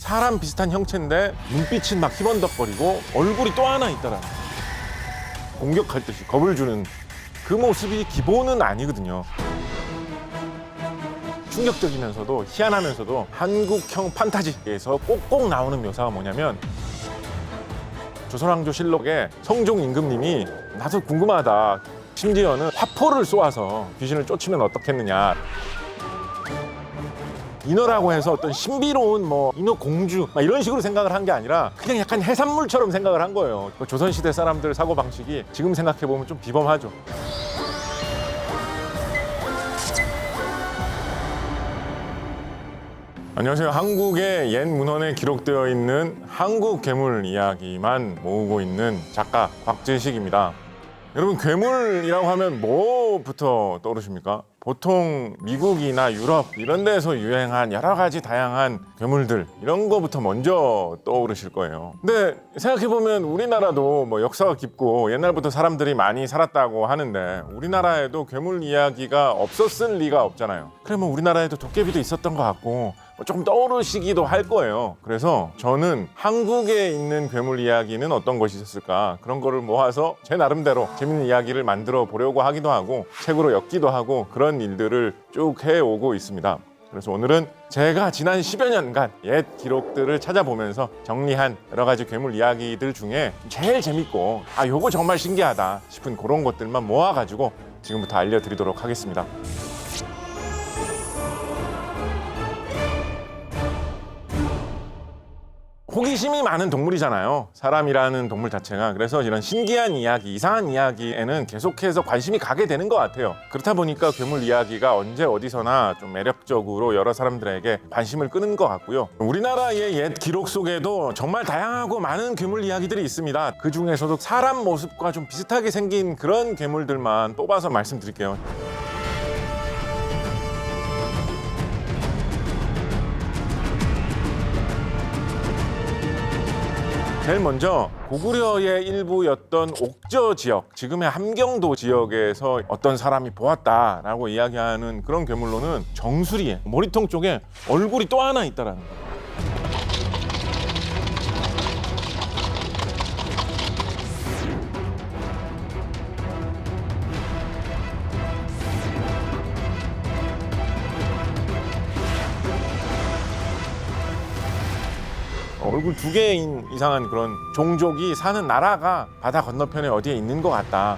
사람 비슷한 형체인데 눈빛은 막 희번덕거리고 얼굴이 또 하나 있더라. 공격할 듯이 겁을 주는 그 모습이 기본은 아니거든요. 충격적이면서도 희한하면서도 한국형 판타지에서 꼭꼭 나오는 묘사가 뭐냐면 조선왕조실록에 성종 임금님이 나도 궁금하다. 심지어는 화포를 쏘아서 귀신을 쫓으면 어떻겠느냐. 인어라고 해서 어떤 신비로운 인어 공주 이런 식으로 생각을 한 게 아니라 그냥 약간 해산물처럼 생각을 한 거예요. 조선시대 사람들 사고방식이 지금 생각해보면 좀 비범하죠. 안녕하세요. 한국의 옛 문헌에 기록되어 있는 한국 괴물 이야기만 모으고 있는 작가 곽재식입니다. 여러분, 괴물이라고 하면 뭐부터 떠오르십니까? 보통 미국이나 유럽 이런 데서 유행한 여러 가지 다양한 괴물들 이런 거부터 먼저 떠오르실 거예요. 근데 생각해보면 우리나라도 역사가 깊고 옛날부터 사람들이 많이 살았다고 하는데 우리나라에도 괴물 이야기가 없었을 리가 없잖아요. 그러면 우리나라에도 도깨비도 있었던 것 같고 조금 떠오르시기도 할 거예요. 그래서 저는 한국에 있는 괴물 이야기는 어떤 것이 있었을까 그런 거를 모아서 제 나름대로 재밌는 이야기를 만들어 보려고 하기도 하고 책으로 엮기도 하고 그런 일들을 쭉 해오고 있습니다. 그래서 오늘은 제가 지난 10여 년간 옛 기록들을 찾아보면서 정리한 여러 가지 괴물 이야기들 중에 제일 재밌고 요거 정말 신기하다 싶은 그런 것들만 모아가지고 지금부터 알려드리도록 하겠습니다. 호기심이 많은 동물이잖아요. 사람이라는 동물 자체가. 그래서 이런 신기한 이야기, 이상한 이야기에는 계속해서 관심이 가게 되는 것 같아요. 그렇다 보니까 괴물 이야기가 언제 어디서나 좀 매력적으로 여러 사람들에게 관심을 끄는 것 같고요. 우리나라의 옛 기록 속에도 정말 다양하고 많은 괴물 이야기들이 있습니다. 그 중에서도 사람 모습과 좀 비슷하게 생긴 그런 괴물들만 뽑아서 말씀드릴게요. 제일 먼저 고구려의 일부였던 옥저 지역, 지금의 함경도 지역에서 어떤 사람이 보았다라고 이야기하는 그런 괴물로는 정수리에 머리통 쪽에 얼굴이 또 하나 있다라는 거예요. 얼굴 두 개인 이상한 그런 종족이 사는 나라가 바다 건너편에 어디에 있는 것 같다.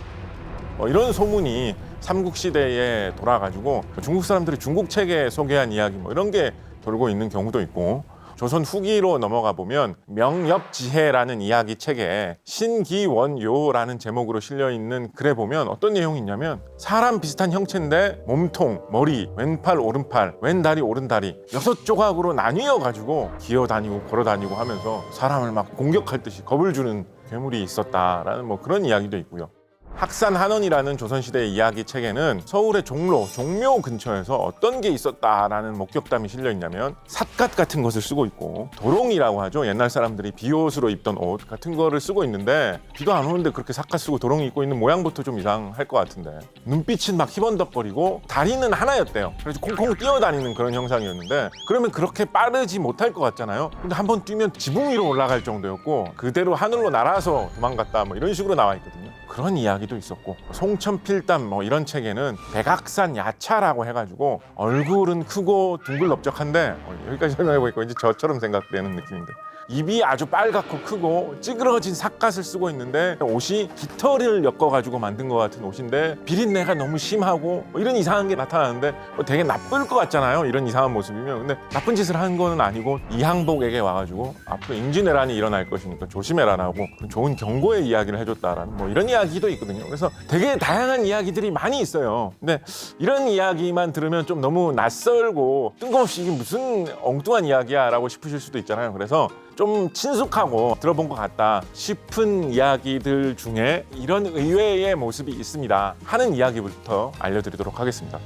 이런 소문이 삼국시대에 돌아가지고 중국 사람들이 중국 책에 소개한 이야기 이런 게 돌고 있는 경우도 있고, 조선 후기로 넘어가 보면 명엽지혜라는 이야기 책에 신기원요라는 제목으로 실려 있는 글에 보면 어떤 내용이 있냐면 사람 비슷한 형체인데 몸통, 머리, 왼팔, 오른팔, 왼다리, 오른다리 6조각으로 나뉘어 가지고 기어다니고 걸어다니고 하면서 사람을 막 공격할 듯이 겁을 주는 괴물이 있었다라는 그런 이야기도 있고요. 학산한원이라는 조선시대 이야기 책에는 서울의 종로, 종묘 근처에서 어떤 게 있었다라는 목격담이 실려 있냐면 삿갓 같은 것을 쓰고 있고, 도롱이라고 하죠. 옛날 사람들이 비옷으로 입던 옷 같은 거를 쓰고 있는데 비도 안 오는데 그렇게 삿갓 쓰고 도롱이 입고 있는 모양부터 좀 이상할 것 같은데, 눈빛은 막 희번덕거리고 다리는 하나였대요. 그래서 콩콩 뛰어다니는 그런 형상이었는데, 그러면 그렇게 빠르지 못할 것 같잖아요. 근데 한번 뛰면 지붕 위로 올라갈 정도였고 그대로 하늘로 날아서 도망갔다 이런 식으로 나와 있거든요. 그런 이야기도 있었고, 송천필담 이런 책에는 백악산 야차라고 해가지고 얼굴은 크고 둥글넓적한데 여기까지 설명해보니까 왠지 저처럼 생각되는 느낌인데, 입이 아주 빨갛고 크고 찌그러진 삿갓을 쓰고 있는데 옷이 깃털을 엮어가지고 만든 것 같은 옷인데 비린내가 너무 심하고 이런 이상한 게 나타나는데 되게 나쁠 것 같잖아요. 이런 이상한 모습이면. 근데 나쁜 짓을 한 거는 아니고 이항복에게 와가지고 앞으로 임진왜란이 일어날 것이니까 조심해라라고 좋은 경고의 이야기를 해줬다라는 이런 이야기도 있거든요. 그래서 되게 다양한 이야기들이 많이 있어요. 근데 이런 이야기만 들으면 좀 너무 낯설고 뜬금없이 이게 무슨 엉뚱한 이야기야 라고 싶으실 수도 있잖아요. 그래서 좀 친숙하고 들어본 것 같다 싶은 이야기들 중에 이런 의외의 모습이 있습니다 하는 이야기부터 알려드리도록 하겠습니다.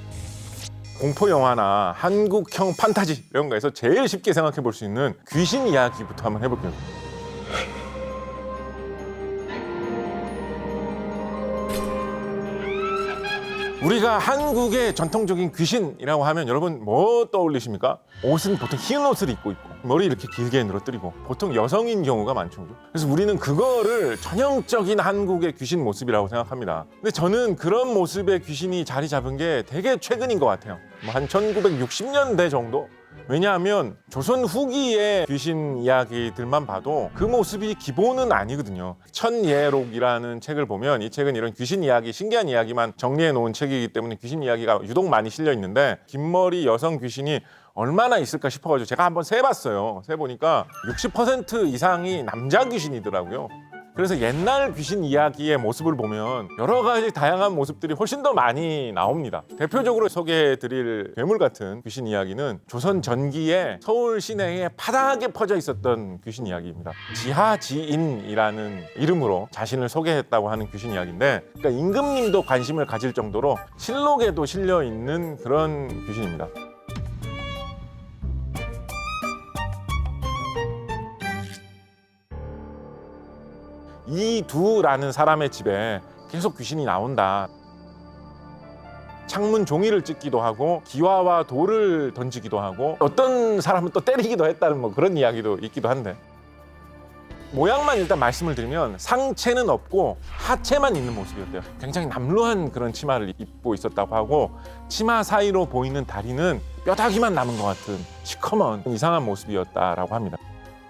공포 영화나 한국형 판타지 이런 거에서 제일 쉽게 생각해 볼 수 있는 귀신 이야기부터 한번 해볼게요. 우리가 한국의 전통적인 귀신이라고 하면 여러분 뭐 떠올리십니까? 옷은 보통 흰 옷을 입고 있고 머리 이렇게 길게 늘어뜨리고 보통 여성인 경우가 많죠. 그래서 우리는 그거를 전형적인 한국의 귀신 모습이라고 생각합니다. 근데 저는 그런 모습의 귀신이 자리 잡은 게 되게 최근인 것 같아요. 한 1960년대 정도? 왜냐하면 조선 후기의 귀신 이야기들만 봐도 그 모습이 기본은 아니거든요. 천예록이라는 책을 보면 이 책은 이런 귀신 이야기, 신기한 이야기만 정리해 놓은 책이기 때문에 귀신 이야기가 유독 많이 실려 있는데 긴 머리 여성 귀신이 얼마나 있을까 싶어가지고 제가 한번 세봤어요. 세보니까 60% 이상이 남자 귀신이더라고요. 그래서 옛날 귀신 이야기의 모습을 보면 여러 가지 다양한 모습들이 훨씬 더 많이 나옵니다. 대표적으로 소개해드릴 괴물 같은 귀신 이야기는 조선 전기에 서울 시내에 파다하게 퍼져 있었던 귀신 이야기입니다. 지하지인이라는 이름으로 자신을 소개했다고 하는 귀신 이야기인데, 그러니까 임금님도 관심을 가질 정도로 실록에도 실려 있는 그런 귀신입니다. 이두라는 사람의 집에 계속 귀신이 나온다. 창문 종이를 찢기도 하고 기와와 돌을 던지기도 하고 어떤 사람은 또 때리기도 했다는 뭐 그런 이야기도 있기도 한데, 모양만 일단 말씀을 드리면 상체는 없고 하체만 있는 모습이었대요. 굉장히 남루한 그런 치마를 입고 있었다고 하고 치마 사이로 보이는 다리는 뼈다귀만 남은 것 같은 시커먼 이상한 모습이었다라고 합니다.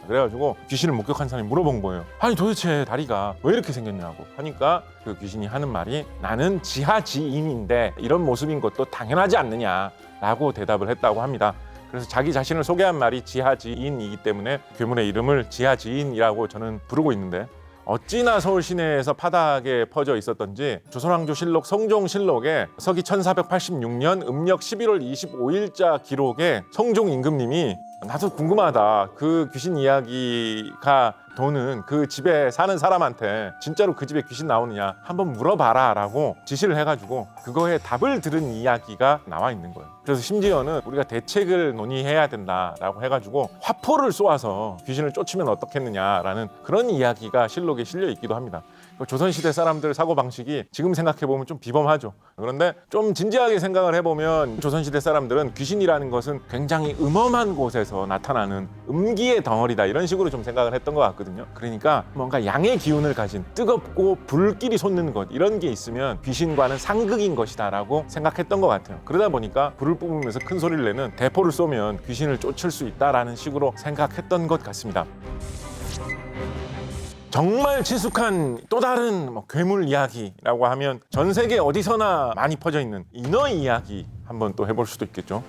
그래가지고 귀신을 목격한 사람이 물어본 거예요. 아니 도대체 다리가 왜 이렇게 생겼냐고 하니까 그 귀신이 하는 말이 나는 지하지인인데 이런 모습인 것도 당연하지 않느냐라고 대답을 했다고 합니다. 그래서 자기 자신을 소개한 말이 지하지인이기 때문에 괴물의 이름을 지하지인이라고 저는 부르고 있는데, 어찌나 서울 시내에서 파다하게 퍼져 있었던지 조선왕조실록 성종실록에 서기 1486년 음력 11월 25일자 기록에 성종 임금님이 나도 궁금하다. 그 귀신 이야기가 도는 그 집에 사는 사람한테 진짜로 그 집에 귀신 나오느냐 한번 물어봐라 라고 지시를 해가지고 그거에 답을 들은 이야기가 나와 있는 거예요. 그래서 심지어는 우리가 대책을 논의해야 된다라고 해가지고 화포를 쏘아서 귀신을 쫓으면 어떻겠느냐라는 그런 이야기가 실록에 실려 있기도 합니다. 조선시대 사람들 사고방식이 지금 생각해보면 좀 비범하죠. 그런데 좀 진지하게 생각을 해보면 조선시대 사람들은 귀신이라는 것은 굉장히 음험한 곳에서 나타나는 음기의 덩어리다 이런 식으로 좀 생각을 했던 것 같거든요. 그러니까 뭔가 양의 기운을 가진 뜨겁고 불길이 솟는 것 이런 게 있으면 귀신과는 상극인 것이다 라고 생각했던 것 같아요. 그러다 보니까 불을 뿜으면서 큰 소리를 내는 대포를 쏘면 귀신을 쫓을 수 있다라는 식으로 생각했던 것 같습니다. 정말 친숙한 또 다른 괴물 이야기라고 하면 전 세계 어디서나 많이 퍼져 있는 인어 이야기 한번 또 해볼 수도 있겠죠.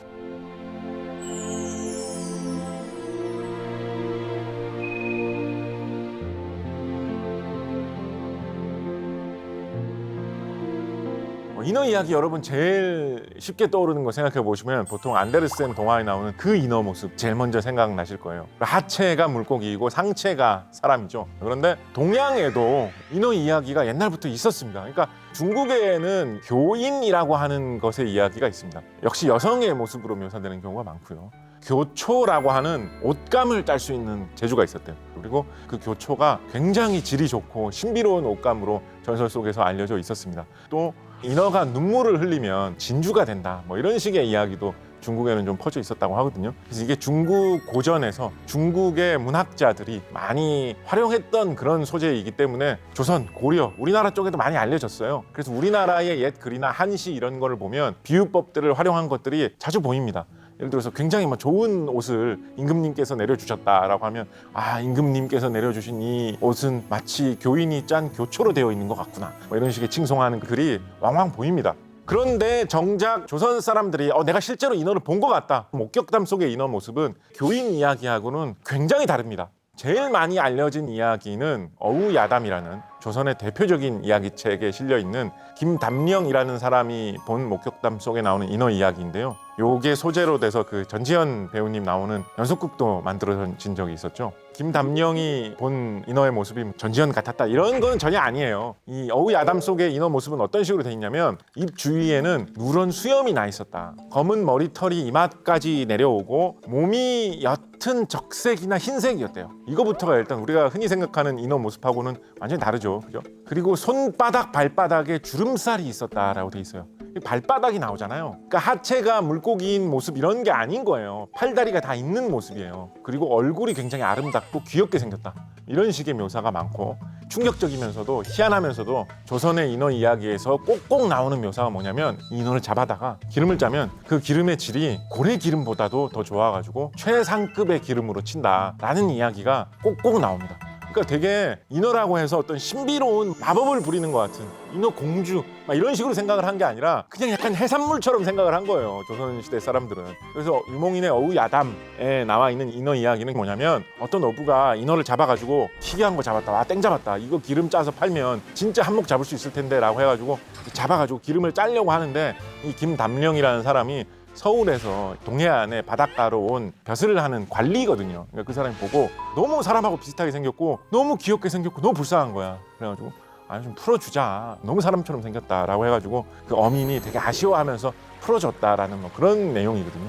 인어 이야기 여러분 제일 쉽게 떠오르는 거 생각해 보시면 보통 안데르센 동화에 나오는 그 인어 모습 제일 먼저 생각나실 거예요. 하체가 물고기이고 상체가 사람이죠. 그런데 동양에도 인어 이야기가 옛날부터 있었습니다. 그러니까 중국에는 교인이라고 하는 것의 이야기가 있습니다. 역시 여성의 모습으로 묘사되는 경우가 많고요. 교초라고 하는 옷감을 딸 수 있는 재주가 있었대요. 그리고 그 교초가 굉장히 질이 좋고 신비로운 옷감으로 전설 속에서 알려져 있었습니다. 또 인어가 눈물을 흘리면 진주가 된다 뭐 이런 식의 이야기도 중국에는 좀 퍼져 있었다고 하거든요. 그래서 이게 중국 고전에서 중국의 문학자들이 많이 활용했던 그런 소재이기 때문에 조선, 고려, 우리나라 쪽에도 많이 알려졌어요. 그래서 우리나라의 옛 글이나 한시 이런 거를 보면 비유법들을 활용한 것들이 자주 보입니다. 예를 들어서 굉장히 좋은 옷을 임금님께서 내려주셨다라고 하면 임금님께서 내려주신 이 옷은 마치 교인이 짠 교초로 되어 있는 것 같구나 뭐 이런 식의 칭송하는 글이 왕왕 보입니다. 그런데 정작 조선 사람들이 내가 실제로 인어를 본 것 같다. 목격담 속의 인어 모습은 교인 이야기하고는 굉장히 다릅니다. 제일 많이 알려진 이야기는 어우야담이라는 조선의 대표적인 이야기책에 실려있는 김담령이라는 사람이 본 목격담 속에 나오는 인어 이야기인데요. 요게 소재로 돼서 그 전지현 배우님 나오는 연속극도 만들어진 적이 있었죠. 김담령이 본 인어의 모습이 전지현 같았다 이런 건 전혀 아니에요. 이 어우야담 속의 인어 모습은 어떤 식으로 돼 있냐면 입 주위에는 누런 수염이 나 있었다. 검은 머리털이 이마까지 내려오고 몸이 옅은 적색이나 흰색이었대요. 이거부터가 일단 우리가 흔히 생각하는 인어 모습하고는 완전히 다르죠. 그죠? 그리고 손바닥 발바닥에 주름살이 있었다라고 돼 있어요. 발바닥이 나오잖아요. 그러니까 하체가 물고기인 모습 이런 게 아닌 거예요. 팔다리가 다 있는 모습이에요. 그리고 얼굴이 굉장히 아름답고 귀엽게 생겼다. 이런 식의 묘사가 많고 충격적이면서도 희한하면서도 조선의 인어 이야기에서 꼭꼭 나오는 묘사가 뭐냐면 인어를 잡아다가 기름을 짜면 그 기름의 질이 고래 기름보다도 더 좋아가지고 최상급의 기름으로 친다라는 이야기가 꼭꼭 나옵니다. 그러니까 되게 인어라고 해서 어떤 신비로운 마법을 부리는 것 같은 인어 공주 막 이런 식으로 생각을 한 게 아니라 그냥 약간 해산물처럼 생각을 한 거예요, 조선시대 사람들은. 그래서 유몽인의 어우야담에 나와 있는 인어 이야기는 뭐냐면 어떤 어부가 인어를 잡아가지고 희귀한 거 잡았다, 와 땡 잡았다, 이거 기름 짜서 팔면 진짜 한몫 잡을 수 있을 텐데 라고 해가지고 잡아가지고 기름을 짜려고 하는데 이 김담령이라는 사람이 서울에서 동해안에 바닷가로 온 벼슬을 하는 관리거든요. 그러니까 그 사람이 보고 너무 사람하고 비슷하게 생겼고 너무 귀엽게 생겼고 너무 불쌍한 거야. 그래가지고 아니 좀 풀어주자, 너무 사람처럼 생겼다라고 해가지고 그 어민이 되게 아쉬워하면서 풀어줬다라는 뭐 그런 내용이거든요.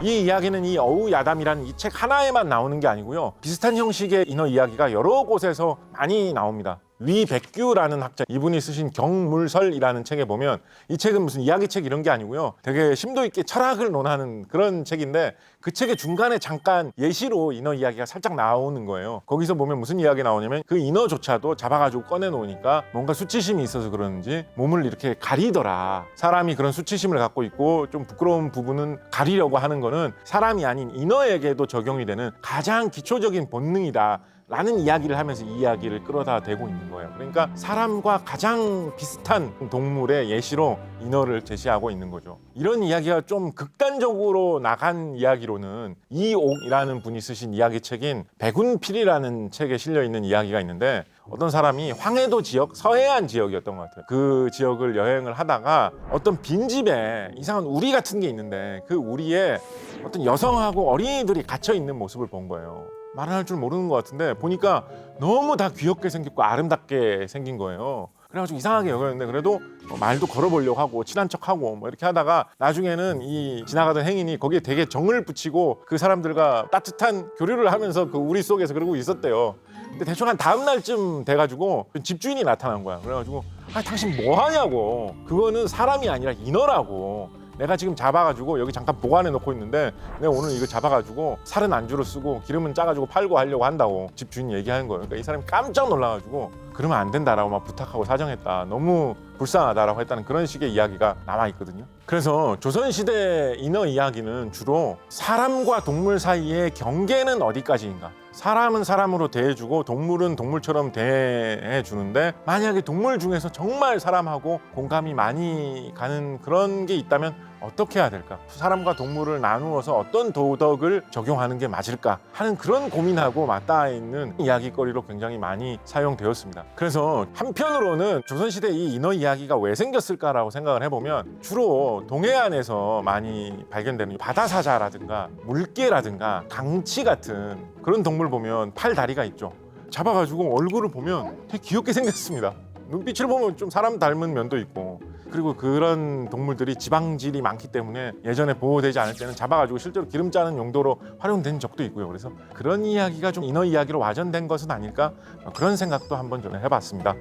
이 이야기는 이 어우야담이라는 이 책 하나에만 나오는 게 아니고요, 비슷한 형식의 인어 이야기가 여러 곳에서 많이 나옵니다. 위백규라는 학자, 이분이 쓰신 경물설이라는 책에 보면 이 책은 무슨 이야기책 이런 게 아니고요, 되게 심도 있게 철학을 논하는 그런 책인데 그 책의 중간에 잠깐 예시로 인어 이야기가 살짝 나오는 거예요. 거기서 보면 무슨 이야기 나오냐면 그 인어조차도 잡아가지고 꺼내놓으니까 뭔가 수치심이 있어서 그러는지 몸을 이렇게 가리더라. 사람이 그런 수치심을 갖고 있고 좀 부끄러운 부분은 가리려고 하는 거는 사람이 아닌 인어에게도 적용이 되는 가장 기초적인 본능이다 라는 이야기를 하면서 이 이야기를 끌어다 대고 있는 거예요. 그러니까 사람과 가장 비슷한 동물의 예시로 인어를 제시하고 있는 거죠. 이런 이야기가 좀 극단적으로 나간 이야기로는 이옥이라는 분이 쓰신 이야기책인 백운필이라는 책에 실려있는 이야기가 있는데, 어떤 사람이 황해도 지역, 서해안 지역이었던 것 같아요. 그 지역을 여행을 하다가 어떤 빈집에 이상한 우리 같은 게 있는데 그 우리에 어떤 여성하고 어린이들이 갇혀 있는 모습을 본 거예요. 말을 할 줄 모르는 것 같은데 보니까 너무 다 귀엽게 생겼고 아름답게 생긴 거예요. 그래가지고 이상하게 여겼는데 그래도 말도 걸어보려고 하고 친한 척하고 뭐 이렇게 하다가 나중에는 이 지나가던 행인이 거기에 되게 정을 붙이고 그 사람들과 따뜻한 교류를 하면서 그 우리 속에서 그러고 있었대요. 근데 대충 한 다음 날쯤 돼가지고 집주인이 나타난 거야. 그래가지고 당신 뭐 하냐고, 그거는 사람이 아니라 인어라고, 내가 지금 잡아가지고 여기 잠깐 보관해 놓고 있는데 내가 오늘 이거 잡아가지고 살은 안주로 쓰고 기름은 짜가지고 팔고 하려고 한다고 집주인이 얘기하는 거예요. 그러니까 이 사람이 깜짝 놀라가지고 그러면 안 된다라고 막 부탁하고 사정했다, 너무 불쌍하다라고 했다는 그런 식의 이야기가 나와 있거든요. 그래서 조선시대 인어 이야기는 주로 사람과 동물 사이의 경계는 어디까지인가, 사람은 사람으로 대해주고 동물은 동물처럼 대해주는데 만약에 동물 중에서 정말 사람하고 공감이 많이 가는 그런 게 있다면 어떻게 해야 될까, 사람과 동물을 나누어서 어떤 도덕을 적용하는 게 맞을까 하는 그런 고민하고 맞닿아 있는 이야기거리로 굉장히 많이 사용되었습니다. 그래서 한편으로는 조선시대 이 인어 이야기가 왜 생겼을까라고 생각을 해보면 주로 동해안에서 많이 발견되는 바다사자라든가 물개라든가 강치 같은 그런 동물 보면 팔 다리가 있죠. 잡아가지고 얼굴을 보면 되게 귀엽게 생겼습니다. 눈빛을 보면 좀 사람 닮은 면도 있고, 그리고 그런 동물들이 지방질이 많기 때문에 예전에 보호되지 않을 때는 잡아가지고 실제로 기름 짜는 용도로 활용된 적도 있고요. 그래서 그런 이야기가 좀 인어 이야기로 와전된 것은 아닐까, 그런 생각도 한번 좀 해봤습니다.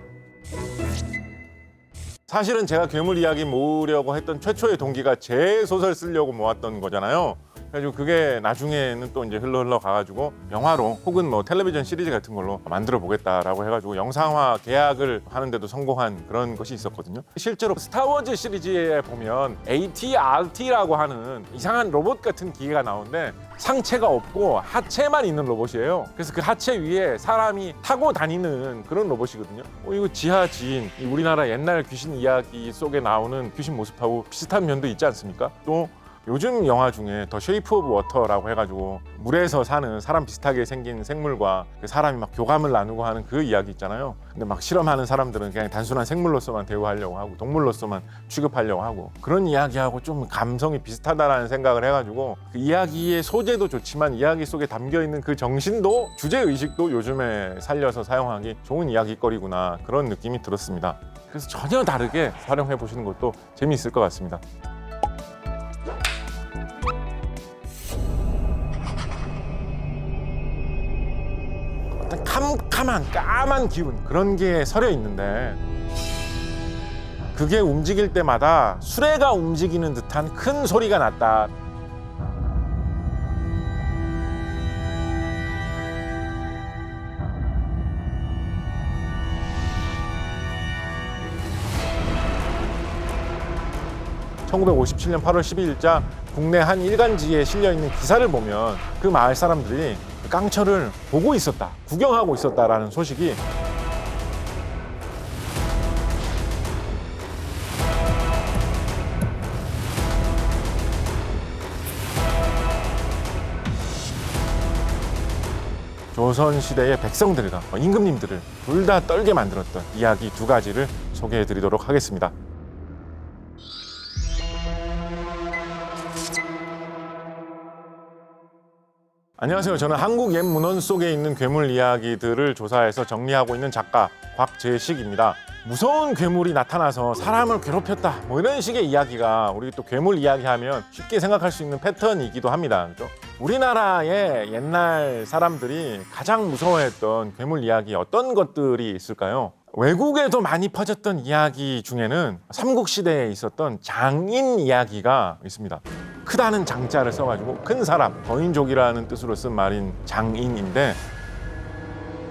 사실은 제가 괴물 이야기 모으려고 했던 최초의 동기가 제 소설 쓰려고 모았던 거잖아요. 그래가지고 그게 나중에는 또 이제 흘러 가가지고 영화로 혹은 뭐 텔레비전 시리즈 같은 걸로 만들어 보겠다라고 해가지고 영상화 계약을 하는데도 성공한 그런 것이 있었거든요. 실제로 스타워즈 시리즈에 보면 AT-RT라고 하는 이상한 로봇 같은 기계가 나오는데 상체가 없고 하체만 있는 로봇이에요. 그래서 그 하체 위에 사람이 타고 다니는 그런 로봇이거든요. 이거 지하 지인, 우리나라 옛날 귀신 이야기 속에 나오는 귀신 모습하고 비슷한 면도 있지 않습니까? 또 요즘 영화 중에 더 쉐이프 오브 워터라고 해가지고 물에서 사는 사람 비슷하게 생긴 생물과 그 사람이 막 교감을 나누고 하는 그 이야기 있잖아요. 근데 막 실험하는 사람들은 그냥 단순한 생물로서만 대우하려고 하고 동물로서만 취급하려고 하고, 그런 이야기하고 좀 감성이 비슷하다라는 생각을 해가지고 그 이야기의 소재도 좋지만 이야기 속에 담겨있는 그 정신도, 주제의식도 요즘에 살려서 사용하기 좋은 이야기거리구나, 그런 느낌이 들었습니다. 그래서 전혀 다르게 활용해 보시는 것도 재미있을 것 같습니다. 캄캄한 까만 기운, 그런 게 서려 있는데 그 그게 움직일 때마다 수레가 움직이는 듯한 큰 소리가 났다. (1957년 8월 12일자) 국내 한 일간지에 실려있는 기사를 보면 그 마을 사람들이 깡철을 보고 있었다, 구경하고 있었다라는 소식이 조선시대의 백성들과 임금님들을 둘 다 떨게 만들었던 이야기 두 가지를 소개해드리도록 하겠습니다. 안녕하세요. 저는 한국 옛 문헌 속에 있는 괴물 이야기들을 조사해서 정리하고 있는 작가 곽재식입니다. 무서운 괴물이 나타나서 사람을 괴롭혔다, 뭐 이런 식의 이야기가 우리 또 괴물 이야기하면 쉽게 생각할 수 있는 패턴이기도 합니다. 그렇죠? 우리나라의 옛날 사람들이 가장 무서워했던 괴물 이야기 어떤 것들이 있을까요? 외국에도 많이 퍼졌던 이야기 중에는 삼국시대에 있었던 장인 이야기가 있습니다. 크다는 장자를 써가지고 큰 사람, 거인족이라는 뜻으로 쓴 말인 장인인데,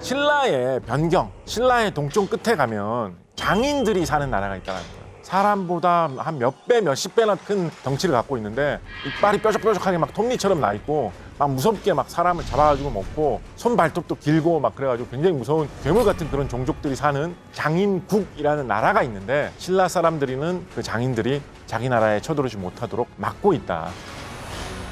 신라의 변경, 신라의 동쪽 끝에 가면 장인들이 사는 나라가 있다는 거예요. 사람보다 한 몇 배, 몇십 배나 큰 덩치를 갖고 있는데 이빨이 뾰족뾰족하게 막 톱니처럼 나 있고 막 무섭게 막 사람을 잡아가지고 먹고 손 발톱도 길고 막 그래가지고 굉장히 무서운 괴물 같은 그런 종족들이 사는 장인국이라는 나라가 있는데, 신라 사람들이는 그 장인들이 자기 나라에 쳐들어오지 못하도록 막고 있다.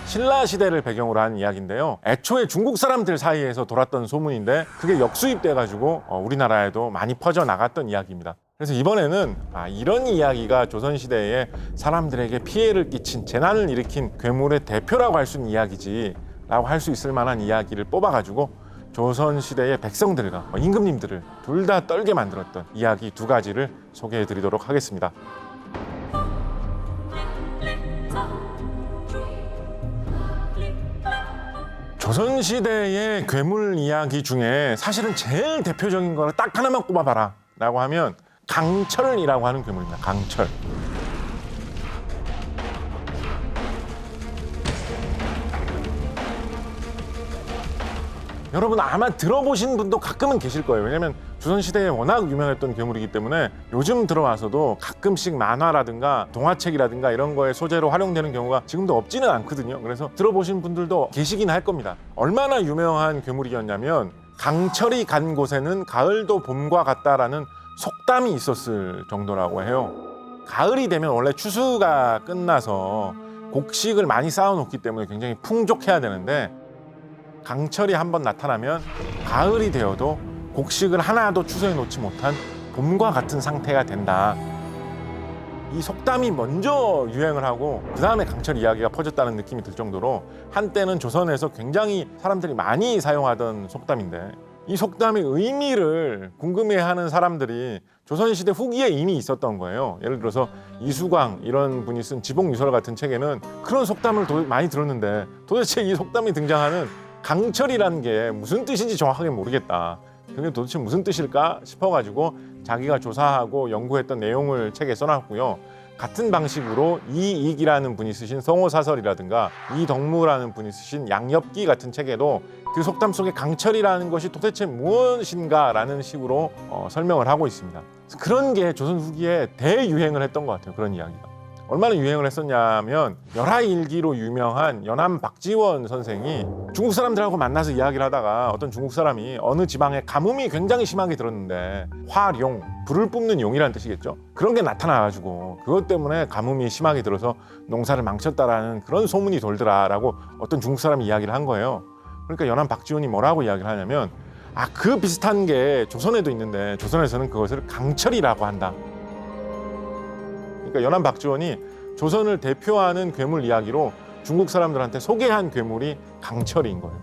신라 시대를 배경으로 한 이야기인데요. 애초에 중국 사람들 사이에서 돌았던 소문인데 그게 역수입돼가지고 우리나라에도 많이 퍼져나갔던 이야기입니다. 그래서 이번에는 이런 이야기가 조선시대에 사람들에게 피해를 끼친, 재난을 일으킨 괴물의 대표라고 할 수 있는 이야기지 라고 할 수 있을 만한 이야기를 뽑아가지고 조선시대의 백성들과 임금님들을 둘 다 떨게 만들었던 이야기 두 가지를 소개해드리도록 하겠습니다. 조선시대의 괴물 이야기 중에 사실은 제일 대표적인 거를 딱 하나만 꼽아봐라 라고 하면 강철이라고 하는 괴물입니다. 강철. 여러분 아마 들어보신 분도 가끔은 계실 거예요. 왜냐면 조선시대에 워낙 유명했던 괴물이기 때문에 요즘 들어와서도 가끔씩 만화라든가 동화책이라든가 이런 거에 소재로 활용되는 경우가 지금도 없지는 않거든요. 그래서 들어보신 분들도 계시긴 할 겁니다. 얼마나 유명한 괴물이었냐면, 강철이 간 곳에는 가을도 봄과 같다라는 속담이 있었을 정도라고 해요. 가을이 되면 원래 추수가 끝나서 곡식을 많이 쌓아놓기 때문에 굉장히 풍족해야 되는데, 강철이 한번 나타나면 가을이 되어도 곡식을 하나도 추수해 놓지 못한 봄과 같은 상태가 된다. 이 속담이 먼저 유행을 하고 그 다음에 강철 이야기가 퍼졌다는 느낌이 들 정도로 한때는 조선에서 굉장히 사람들이 많이 사용하던 속담인데, 이 속담의 의미를 궁금해하는 사람들이 조선시대 후기에 이미 있었던 거예요. 예를 들어서 이수광 이런 분이 쓴 지복유설 같은 책에는 그런 속담을 많이 들었는데 도대체 이 속담이 등장하는 강철이라는 게 무슨 뜻인지 정확하게 모르겠다. 그게 도대체 무슨 뜻일까 싶어가지고 자기가 조사하고 연구했던 내용을 책에 써놨고요. 같은 방식으로 이익이라는 분이 쓰신 성호사설이라든가 이덕무라는 분이 쓰신 양엽기 같은 책에도 그 속담 속에 강철이라는 것이 도대체 무엇인가라는 식으로 설명을 하고 있습니다. 그런 게 조선 후기에 대유행을 했던 것 같아요. 그런 이야기가. 얼마나 유행을 했었냐면, 열하일기로 유명한 연암 박지원 선생이 중국 사람들하고 만나서 이야기를 하다가 어떤 중국 사람이 어느 지방에 가뭄이 굉장히 심하게 들었는데, 화룡, 불을 뿜는 용이라는 뜻이겠죠. 그런 게 나타나가지고 그것 때문에 가뭄이 심하게 들어서 농사를 망쳤다라는 그런 소문이 돌더라라고 어떤 중국 사람이 이야기를 한 거예요. 그러니까 연암 박지원이 뭐라고 이야기를 하냐면, 그 비슷한 게 조선에도 있는데 조선에서는 그것을 강철이라고 한다. 그러니까 연암 박지원이 조선을 대표하는 괴물 이야기로 중국 사람들한테 소개한 괴물이 강철인 거예요.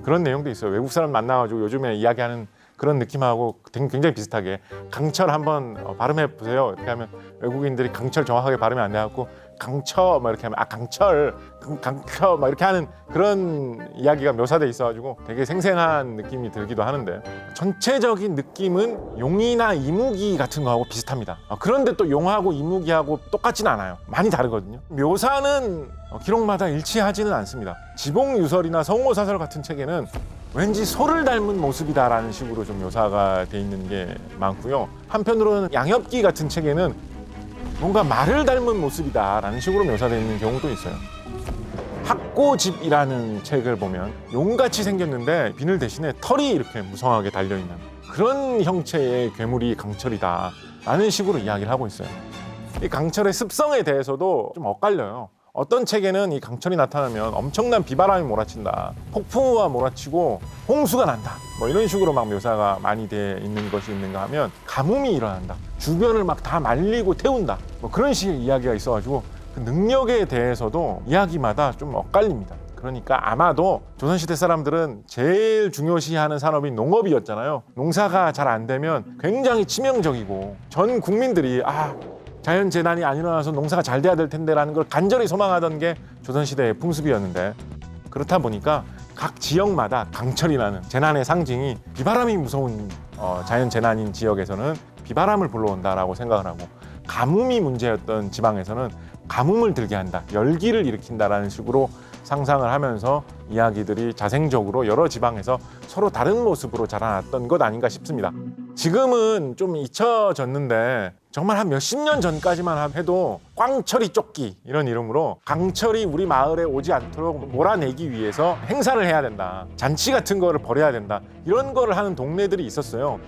그런 내용도 있어요. 외국 사람 만나가지고 요즘에 이야기하는 그런 느낌하고 굉장히 비슷하게 강철 한번 발음해 보세요. 이렇게 하면 외국인들이 강철 정확하게 발음이 안 돼갖고 강처 막 이렇게 하면 강철 강처 막 이렇게 하는 그런 이야기가 묘사돼 있어가지고 되게 생생한 느낌이 들기도 하는데, 전체적인 느낌은 용이나 이무기 같은 거하고 비슷합니다. 그런데 또 용하고 이무기하고 똑같진 않아요. 많이 다르거든요. 묘사는 기록마다 일치하지는 않습니다. 지봉유설이나 성호사설 같은 책에는 왠지 소를 닮은 모습이다라는 식으로 좀 묘사가 돼 있는 게 많고요. 한편으로는 양엽기 같은 책에는 뭔가 말을 닮은 모습이다라는 식으로 묘사되어 있는 경우도 있어요. 학고집이라는 책을 보면 용같이 생겼는데 비늘 대신에 털이 이렇게 무성하게 달려있는 그런 형체의 괴물이 강철이다라는 식으로 이야기를 하고 있어요. 이 강철의 습성에 대해서도 좀 엇갈려요. 어떤 책에는 이 강철이 나타나면 엄청난 비바람이 몰아친다, 폭풍우가 몰아치고 홍수가 난다, 뭐 이런 식으로 막 묘사가 많이 돼 있는 것이 있는가 하면 가뭄이 일어난다, 주변을 막 다 말리고 태운다, 뭐 그런 식의 이야기가 있어가지고 그 능력에 대해서도 이야기마다 좀 엇갈립니다. 그러니까 아마도 조선시대 사람들은 제일 중요시하는 산업이 농업이었잖아요. 농사가 잘 안 되면 굉장히 치명적이고 전 국민들이 자연재난이 안 일어나서 농사가 잘 돼야 될 텐데라는 걸 간절히 소망하던 게 조선시대의 풍습이었는데, 그렇다 보니까 각 지역마다 강철이라는 재난의 상징이 비바람이 무서운 자연재난인 지역에서는 비바람을 불러온다라고 생각을 하고, 가뭄이 문제였던 지방에서는 가뭄을 들게 한다, 열기를 일으킨다라는 식으로 상상을 하면서 이야기들이 자생적으로 여러 지방에서 서로 다른 모습으로 자라났던 것 아닌가 싶습니다. 지금은 좀 잊혀졌는데 정말 한 몇십 년 전까지만 해도 꽝철이 쫓기 이런 이름으로 강철이 우리 마을에 오지 않도록 몰아내기 위해서 행사를 해야 된다, 잔치 같은 거를 벌여야 된다, 이런 거를 하는 동네들이 있었어요.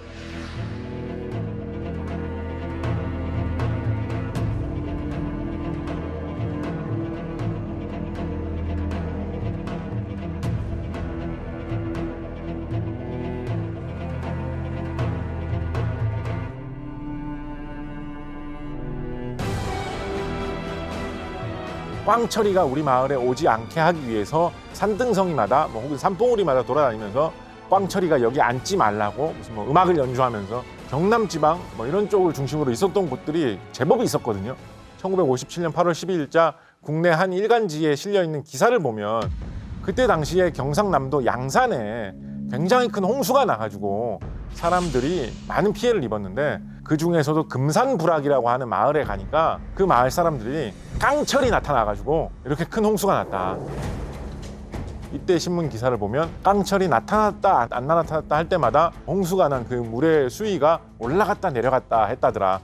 꽝철이가 우리 마을에 오지 않게 하기 위해서 산등성이마다 혹은 산봉우리마다 돌아다니면서 꽝철이가 여기 앉지 말라고 무슨 음악을 연주하면서 경남 지방 이런 쪽을 중심으로 있었던 곳들이 제법 있었거든요. 1957년 8월 12일자 국내 한 일간지에 실려 있는 기사를 보면 그때 당시에 경상남도 양산에 굉장히 큰 홍수가 나가지고 사람들이 많은 피해를 입었는데, 그 중에서도 금산부락이라고 하는 마을에 가니까 그 마을 사람들이 깡철이 나타나가지고 이렇게 큰 홍수가 났다. 이때 신문 기사를 보면 깡철이 나타났다 안 나타났다 할 때마다 홍수가 난 그 물의 수위가 올라갔다 내려갔다 했다더라.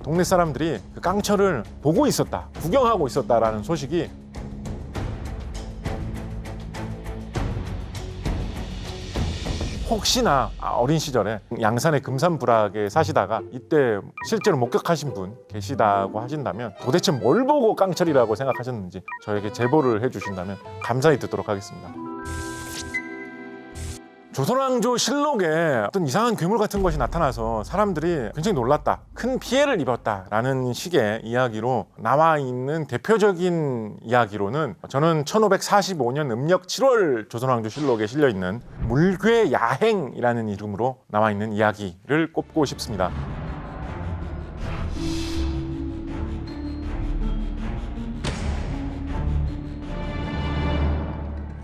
동네 사람들이 그 깡철을 보고 있었다, 구경하고 있었다라는 소식이 혹시나 어린 시절에 양산의 금산부락에 사시다가 이때 실제로 목격하신 분 계시다고 하신다면 도대체 뭘 보고 깡철이라고 생각하셨는지 저에게 제보를 해주신다면 감사히 듣도록 하겠습니다. 조선왕조 실록에 어떤 이상한 괴물 같은 것이 나타나서 사람들이 굉장히 놀랐다, 큰 피해를 입었다라는 식의 이야기로 나와 있는 대표적인 이야기로는 저는 1545년 음력 7월 조선왕조 실록에 실려있는 물괴야행이라는 이름으로 나와 있는 이야기를 꼽고 싶습니다.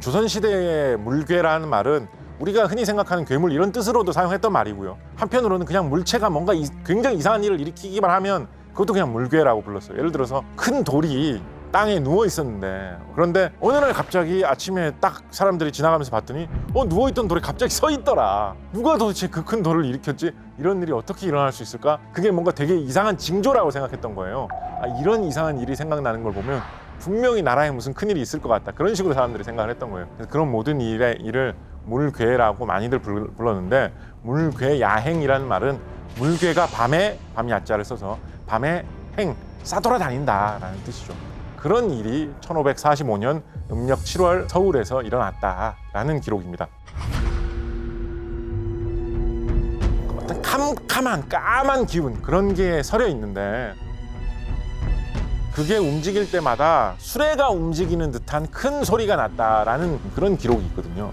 조선시대의 물괴라는 말은 우리가 흔히 생각하는 괴물 이런 뜻으로도 사용했던 말이고요. 한편으로는 그냥 물체가 뭔가 굉장히 이상한 일을 일으키기만 하면 그것도 그냥 물괴라고 불렀어요. 예를 들어서 큰 돌이 땅에 누워 있었는데, 그런데 어느 날 갑자기 아침에 딱 사람들이 지나가면서 봤더니 누워있던 돌이 갑자기 서 있더라. 누가 도대체 그 큰 돌을 일으켰지? 이런 일이 어떻게 일어날 수 있을까? 그게 뭔가 되게 이상한 징조라고 생각했던 거예요. 이런 이상한 일이 생각나는 걸 보면 분명히 나라에 무슨 큰일이 있을 것 같다, 그런 식으로 사람들이 생각을 했던 거예요. 그래서 그런 모든 일을 물괴라고 많이들 불렀는데, 물괴야행이라는 말은 물괴가 밤에 야자를 써서 밤에 싸돌아다닌다라는 뜻이죠. 그런 일이 1545년 음력 7월 서울에서 일어났다라는 기록입니다. 어떤 캄캄한 까만 기운, 그런 게 서려 있는데 그게 움직일 때마다 수레가 움직이는 듯한 큰 소리가 났다라는 그런 기록이 있거든요.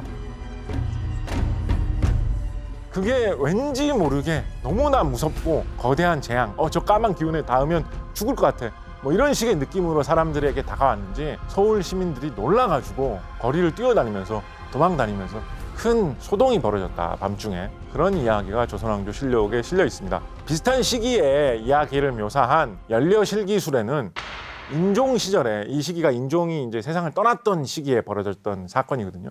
그게 왠지 모르게 너무나 무섭고 거대한 재앙, 저 까만 기운에 닿으면 죽을 것 같아, 뭐 이런 식의 느낌으로 사람들에게 다가왔는지 서울 시민들이 놀라가지고 거리를 뛰어다니면서 도망다니면서 큰 소동이 벌어졌다, 밤중에. 그런 이야기가 조선왕조실록에 실려 있습니다. 비슷한 시기에 이야기를 묘사한 연려실기술에는 인종 시절에, 이 시기가 인종이 이제 세상을 떠났던 시기에 벌어졌던 사건이거든요.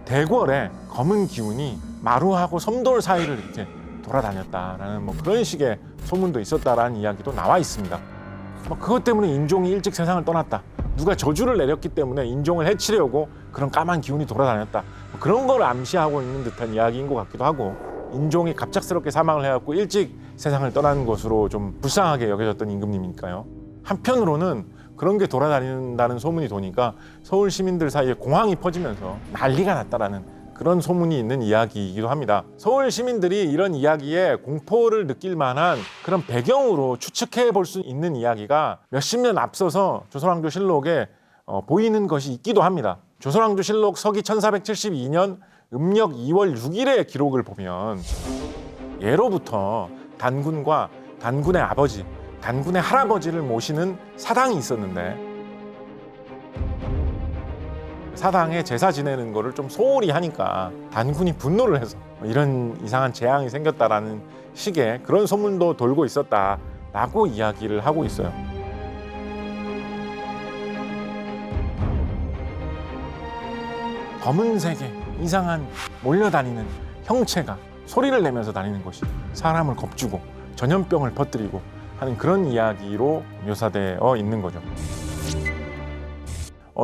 대궐에 검은 기운이 마루하고 섬돌 사이를 이렇게 돌아다녔다라는 뭐 그런 식의 소문도 있었다라는 이야기도 나와 있습니다. 뭐 그것 때문에 인종이 일찍 세상을 떠났다, 누가 저주를 내렸기 때문에 인종을 해치려고 그런 까만 기운이 돌아다녔다, 뭐 그런 걸 암시하고 있는 듯한 이야기인 것 같기도 하고, 인종이 갑작스럽게 사망을 해갖고 일찍 세상을 떠나는 것으로 좀 불쌍하게 여겨졌던 임금님이니까요. 한편으로는 그런 게 돌아다닌다는 소문이 도니까 서울 시민들 사이에 공황이 퍼지면서 난리가 났다라는 그런 소문이 있는 이야기이기도 합니다. 서울 시민들이 이런 이야기에 공포를 느낄 만한 그런 배경으로 추측해 볼 수 있는 이야기가 몇십 년 앞서서 조선왕조실록에 보이는 것이 있기도 합니다. 조선왕조실록 서기 1472년 음력 2월 6일의 기록을 보면 예로부터 단군과 단군의 아버지, 단군의 할아버지를 모시는 사당이 있었는데, 사당에 제사 지내는 거를 좀 소홀히 하니까 단군이 분노를 해서 이런 이상한 재앙이 생겼다라는 식의 그런 소문도 돌고 있었다라고 이야기를 하고 있어요. 검은색의 이상한 몰려다니는 형체가 소리를 내면서 다니는 것이 사람을 겁주고 전염병을 퍼뜨리고 하는 그런 이야기로 묘사되어 있는 거죠.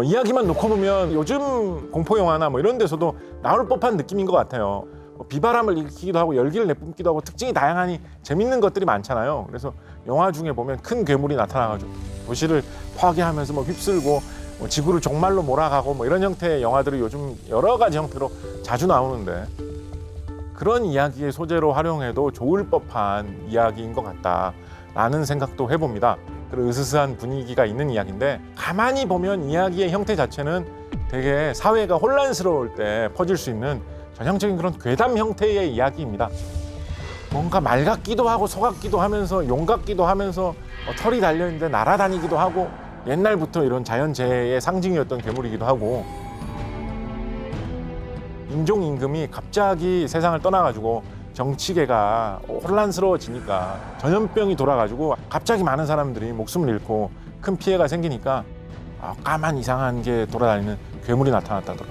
이야기만 놓고 보면 요즘 공포영화나 뭐 이런 데서도 나올 법한 느낌인 것 같아요. 비바람을 일으키기도 하고 열기를 내뿜기도 하고 특징이 다양하니 재밌는 것들이 많잖아요. 그래서 영화 중에 보면 큰 괴물이 나타나가지고 도시를 파괴하면서 뭐 휩쓸고 지구를 종말로 몰아가고 뭐 이런 형태의 영화들이 요즘 여러 가지 형태로 자주 나오는데, 그런 이야기의 소재로 활용해도 좋을 법한 이야기인 것 같다라는 생각도 해봅니다. 그런 으스스한 분위기가 있는 이야기인데, 가만히 보면 이야기의 형태 자체는 되게 사회가 혼란스러울 때 퍼질 수 있는 전형적인 그런 괴담 형태의 이야기입니다. 뭔가 말 같기도 하고 소 같기도 하면서 용 같기도 하면서 털이 달려있는데 날아다니기도 하고, 옛날부터 이런 자연재해의 상징이었던 괴물이기도 하고, 인종 임금이 갑자기 세상을 떠나가지고 정치계가 혼란스러워지니까 전염병이 돌아가지고 갑자기 많은 사람들이 목숨을 잃고 큰 피해가 생기니까 까만 이상한 게 돌아다니는 괴물이 나타났다더라.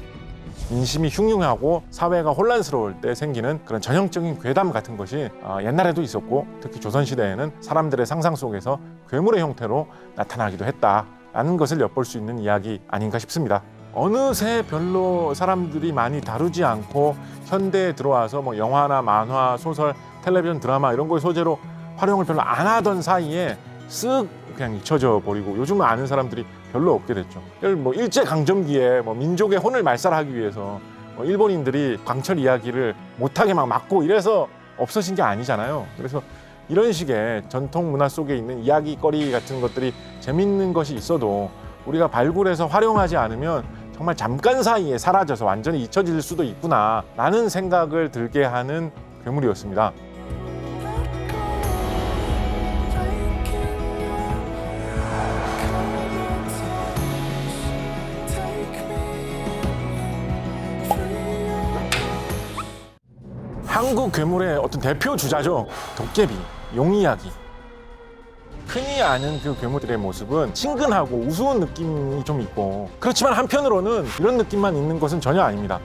민심이 흉흉하고 사회가 혼란스러울 때 생기는 그런 전형적인 괴담 같은 것이 옛날에도 있었고, 특히 조선시대에는 사람들의 상상 속에서 괴물의 형태로 나타나기도 했다라는 것을 엿볼 수 있는 이야기 아닌가 싶습니다. 어느새 별로 사람들이 많이 다루지 않고 현대에 들어와서 뭐 영화나 만화, 소설, 텔레비전, 드라마 이런 걸 소재로 활용을 별로 안 하던 사이에 쓱 그냥 잊혀져 버리고 요즘은 아는 사람들이 별로 없게 됐죠. 뭐 일제강점기에 뭐 민족의 혼을 말살하기 위해서 뭐 일본인들이 광철 이야기를 못하게 막 막고 이래서 없어진 게 아니잖아요. 그래서 이런 식의 전통 문화 속에 있는 이야기거리 같은 것들이 재밌는 것이 있어도 우리가 발굴해서 활용하지 않으면 정말 잠깐 사이에 사라져서 완전히 잊혀질 수도 있구나 라는 생각을 들게 하는 괴물이었습니다. 한국 괴물의 어떤 대표 주자죠. 도깨비, 용이야기. 흔히 아는 그 괴물들의 모습은 친근하고 우스운 느낌이 좀 있고, 그렇지만 한편으로는 이런 느낌만 있는 것은 전혀 아닙니다.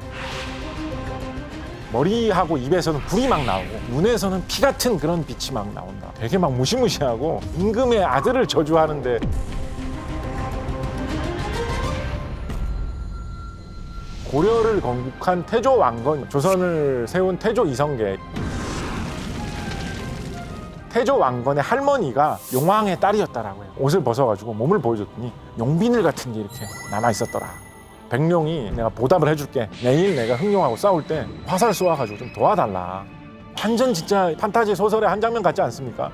머리하고 입에서는 불이 막 나오고 눈에서는 피 같은 그런 빛이 막 나온다. 되게 막 무시무시하고 임금의 아들을 저주하는데, 고려를 건국한 태조 왕건, 조선을 세운 태조 이성계, 태조 왕건의 할머니가 용왕의 딸이었다라고 해요. 옷을 벗어가지고 몸을 보여줬더니 용비늘 같은 게 이렇게 남아있었더라. 백룡이 내가 보답을 해줄게, 내일 내가 흥룡하고 싸울 때 화살 쏘아가지고 좀 도와달라. 완전 진짜 판타지 소설의 한 장면 같지 않습니까?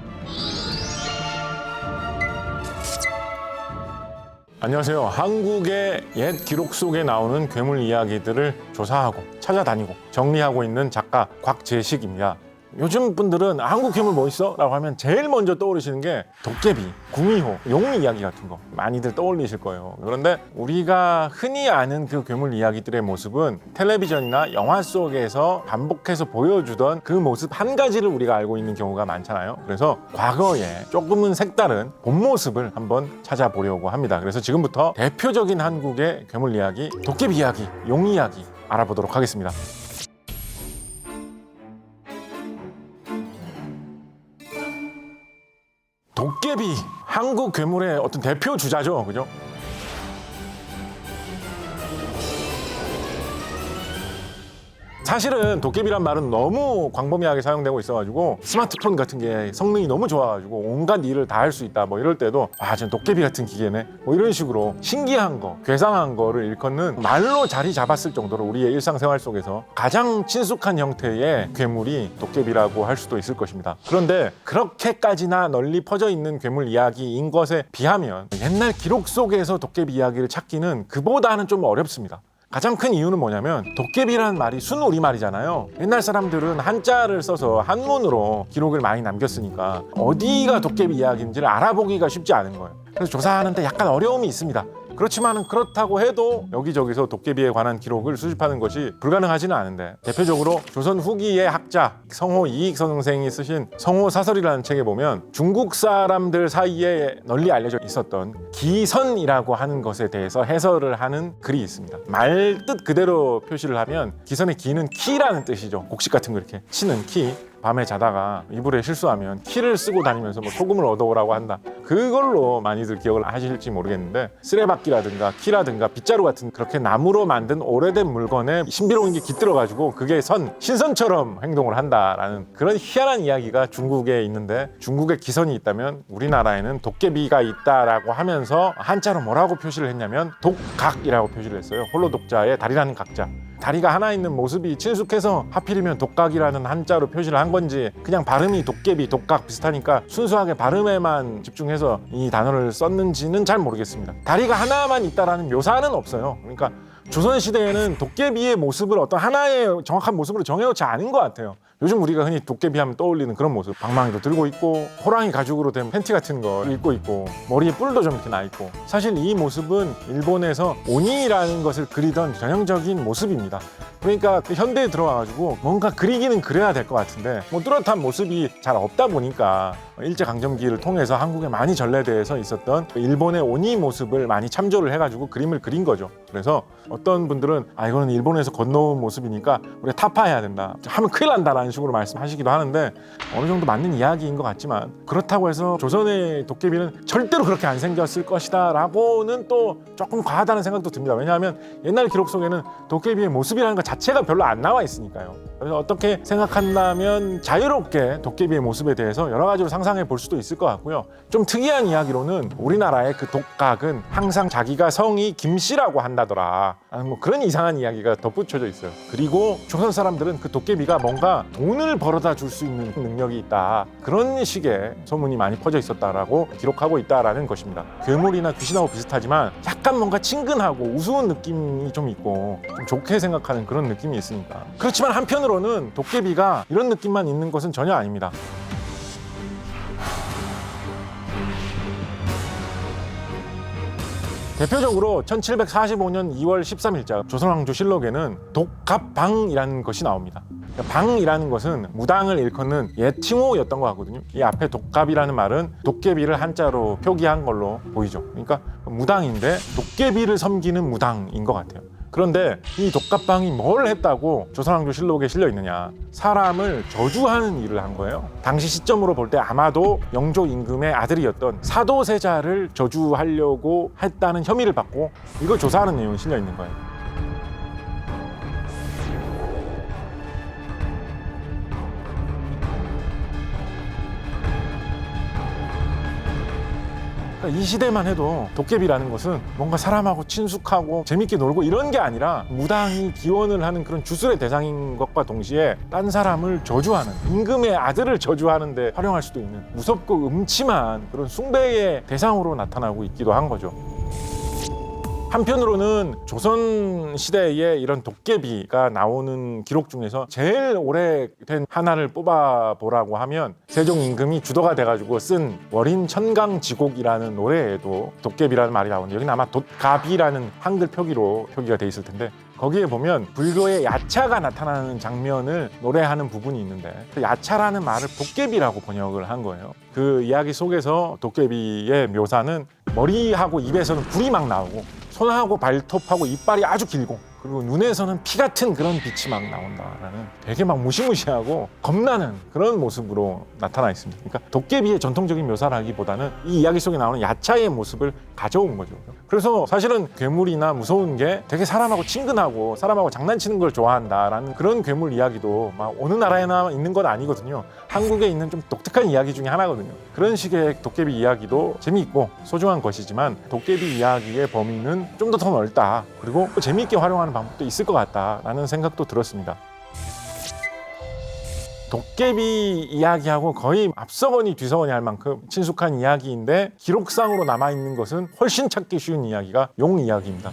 안녕하세요. 한국의 옛 기록 속에 나오는 괴물 이야기들을 조사하고 찾아다니고 정리하고 있는 작가 곽재식입니다. 요즘 분들은 한국 괴물 뭐 있어? 라고 하면 제일 먼저 떠오르시는 게 도깨비, 구미호, 용 이야기 같은 거 많이들 떠올리실 거예요. 그런데 우리가 흔히 아는 그 괴물 이야기들의 모습은 텔레비전이나 영화 속에서 반복해서 보여주던 그 모습 한 가지를 우리가 알고 있는 경우가 많잖아요. 그래서 과거에 조금은 색다른 본 모습을 한번 찾아보려고 합니다. 그래서 지금부터 대표적인 한국의 괴물 이야기, 도깨비 이야기, 용 이야기 알아보도록 하겠습니다. 도깨비, 한국 괴물의 어떤 대표 주자죠, 그죠? 사실은 도깨비란 말은 너무 광범위하게 사용되고 있어가지고 스마트폰 같은 게 성능이 너무 좋아가지고 온갖 일을 다 할 수 있다 뭐 이럴 때도 전 도깨비 같은 기계네 뭐 이런 식으로 신기한 거, 괴상한 거를 일컫는 말로 자리 잡았을 정도로 우리의 일상생활 속에서 가장 친숙한 형태의 괴물이 도깨비라고 할 수도 있을 것입니다. 그런데 그렇게까지나 널리 퍼져 있는 괴물 이야기인 것에 비하면 옛날 기록 속에서 도깨비 이야기를 찾기는 그보다는 좀 어렵습니다. 가장 큰 이유는 뭐냐면 도깨비라는 말이 순우리말이잖아요. 옛날 사람들은 한자를 써서 한문으로 기록을 많이 남겼으니까 어디가 도깨비 이야기인지를 알아보기가 쉽지 않은 거예요. 그래서 조사하는데 약간 어려움이 있습니다. 그렇지만 그렇다고 해도 여기저기서 도깨비에 관한 기록을 수집하는 것이 불가능하지는 않은데, 대표적으로 조선 후기의 학자 성호 이익 선생이 쓰신 성호사설이라는 책에 보면 중국 사람들 사이에 널리 알려져 있었던 기선이라고 하는 것에 대해서 해설을 하는 글이 있습니다. 말 뜻 그대로 표시를 하면 기선의 기는 키라는 뜻이죠. 곡식 같은 거 이렇게 치는 키. 밤에 자다가 이불에 실수하면 키를 쓰고 다니면서 뭐 소금을 얻어오라고 한다. 그걸로 많이들 기억을 하실지 모르겠는데, 쓰레받기라든가 키라든가 빗자루 같은 그렇게 나무로 만든 오래된 물건에 신비로운 게 깃들어가지고 그게 신선처럼 행동을 한다라는 그런 희한한 이야기가 중국에 있는데, 중국에 기선이 있다면 우리나라에는 도깨비가 있다라고 하면서 한자로 뭐라고 표시를 했냐면 독각이라고 표시를 했어요. 홀로 독자에 다리라는 각자. 다리가 하나 있는 모습이 친숙해서 하필이면 독각이라는 한자로 표시를 한 건지, 그냥 발음이 도깨비, 독각 비슷하니까 순수하게 발음에만 집중해서 이 단어를 썼는지는 잘 모르겠습니다. 다리가 하나만 있다라는 묘사는 없어요. 그러니까 조선시대에는 도깨비의 모습을 어떤 하나의 정확한 모습으로 정해놓지 않은 것 같아요. 요즘 우리가 흔히 도깨비 하면 떠올리는 그런 모습, 방망이도 들고 있고 호랑이 가죽으로 된 팬티 같은 거 입고 있고 머리에 뿔도 좀 이렇게 나 있고, 사실 이 모습은 일본에서 오니라는 것을 그리던 전형적인 모습입니다. 그러니까 현대에 들어와가지고 뭔가 그리기는 그려야 될 것 같은데 뭐 뚜렷한 모습이 잘 없다 보니까 일제강점기를 통해서 한국에 많이 전래돼서 있었던 일본의 오니 모습을 많이 참조를 해가지고 그림을 그린 거죠. 그래서 어떤 분들은 이거는 일본에서 건너온 모습이니까 우리가 타파해야 된다, 하면 큰일 난다라는 식으로 말씀하시기도 하는데, 어느 정도 맞는 이야기인 것 같지만, 그렇다고 해서 조선의 도깨비는 절대로 그렇게 안 생겼을 것이다 라고는 또 조금 과하다는 생각도 듭니다. 왜냐하면 옛날 기록 속에는 도깨비의 모습이라는 것 자체가 별로 안 나와 있으니까요. 그래서 어떻게 생각한다면 자유롭게 도깨비의 모습에 대해서 여러 가지로 상상해 볼 수도 있을 것 같고요. 좀 특이한 이야기로는 우리나라의 그 독각은 항상 자기가 성이 김씨라고 한다더라, 뭐 그런 이상한 이야기가 덧붙여져 있어요. 그리고 조선 사람들은 그 도깨비가 뭔가 돈을 벌어다 줄 수 있는 능력이 있다, 그런 식의 소문이 많이 퍼져 있었다라고 기록하고 있다라는 것입니다. 괴물이나 귀신하고 비슷하지만 약간 뭔가 친근하고 우스운 느낌이 좀 있고 좀 좋게 생각하는 그런 느낌이 있으니까. 그렇지만 한편으로는 도깨비가 이런 느낌만 있는 것은 전혀 아닙니다. 대표적으로 1745년 2월 13일자 조선왕조실록에는 독갑방이라는 것이 나옵니다. 방이라는 것은 무당을 일컫는 옛 칭호였던 것 같거든요. 이 앞에 독갑이라는 말은 도깨비를 한자로 표기한 걸로 보이죠. 그러니까 무당인데 도깨비를 섬기는 무당인 것 같아요. 그런데 이 독갑방이 뭘 했다고 조선왕조실록에 실려 있느냐, 사람을 저주하는 일을 한 거예요. 당시 시점으로 볼 때 아마도 영조 임금의 아들이었던 사도세자를 저주하려고 했다는 혐의를 받고 이걸 조사하는 내용이 실려 있는 거예요. 이 시대만 해도 도깨비라는 것은 뭔가 사람하고 친숙하고 재밌게 놀고 이런 게 아니라 무당이 기원을 하는 그런 주술의 대상인 것과 동시에 딴 사람을 저주하는, 임금의 아들을 저주하는 데 활용할 수도 있는 무섭고 음침한 그런 숭배의 대상으로 나타나고 있기도 한 거죠. 한편으로는 조선 시대에 이런 도깨비가 나오는 기록 중에서 제일 오래된 하나를 뽑아보라고 하면 세종 임금이 주도가 돼가지고 쓴 월인 천강지곡이라는 노래에도 도깨비라는 말이 나오는데, 여기는 아마 돛갑이라는 한글 표기로 표기가 돼 있을 텐데, 거기에 보면 불교의 야차가 나타나는 장면을 노래하는 부분이 있는데, 그 야차라는 말을 도깨비라고 번역을 한 거예요. 그 이야기 속에서 도깨비의 묘사는 머리하고 입에서는 불이 막 나오고, 손하고 발톱하고 이빨이 아주 길고, 그리고 눈에서는 피 같은 그런 빛이 막 나온다라는, 되게 막 무시무시하고 겁나는 그런 모습으로 나타나 있습니다. 그러니까 도깨비의 전통적인 묘사라기보다는 이 이야기 속에 나오는 야차의 모습을 가져온 거죠. 그래서 사실은 괴물이나 무서운 게 되게 사람하고 친근하고 사람하고 장난치는 걸 좋아한다라는 그런 괴물 이야기도 막 어느 나라에나 있는 건 아니거든요. 한국에 있는 좀 독특한 이야기 중에 하나거든요. 그런 식의 도깨비 이야기도 재미있고 소중한 것이지만, 도깨비 이야기의 범위는 좀 더 넓다, 그리고 재미있게 활용하는 방법도 있을 것 같다라는 생각도 들었습니다. 도깨비 이야기하고 거의 앞서거니 뒤서거니 할 만큼 친숙한 이야기인데, 기록상으로 남아있는 것은 훨씬 찾기 쉬운 이야기가 용 이야기입니다.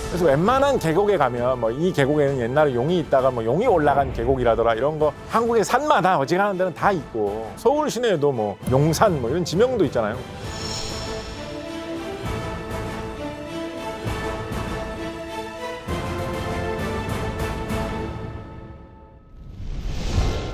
그래서 웬만한 계곡에 가면 이 계곡에는 옛날에 용이 있다가 용이 올라간 계곡이라더라, 이런 거 한국의 산마다 어지간한 데는 다 있고, 서울 시내에도 용산 이런 지명도 있잖아요.